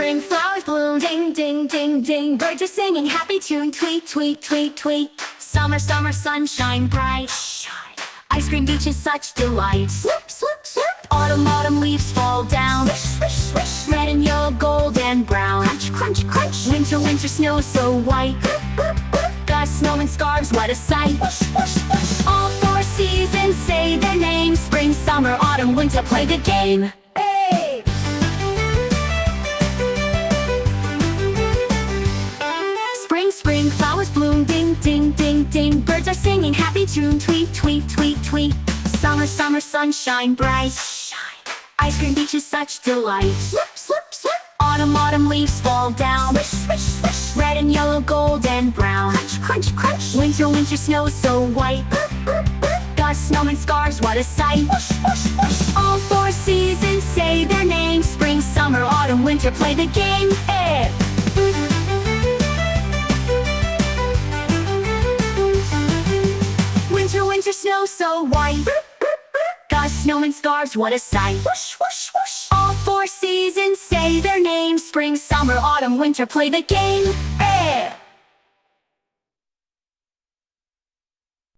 spring flowers bloom, ding, ding, ding, ding. Birds are singing happy tune, tweet, tweet, tweet, tweet. Summer, summer, sunshine bright. Shine. Ice cream beaches, such delight. Swoop, swoop, swoop. Autumn, autumn leaves fall down. Swish, swish, swish. Red and yellow, gold and brown. Crunch, crunch, crunch. Winter, winter, snow so white. Gust, snowman, scarves, what a sight. Whoosh, whoosh, whoosh. All four seasons say their names. Spring, summer, autumn, winter, play the game. Hey! Spring, spring, flowers bloom, ding, ding, ding, ding. Birds are singing happy tune, tweet, tweet, tweet, tweet. Summer, summer, sunshine bright. Shine. Ice cream beaches, such delight. Slip, slip, slip. Autumn, autumn leaves fall down. Swish, swish, swish. Red and yellow, gold and brown. Crunch, crunch, crunch. Winter, winter, snow so white. Gust, snowman, scarves, what a sight. Whoosh, whoosh, whoosh. All four seasons say their names. Spring, summer, autumn, winter, play the game. Hey! Winter, winter, snow so white. Gust, snowman, scarves, what a sight. Whoosh, whoosh, whoosh. All four seasons say their names. Spring, summer, autumn, winter, play the game.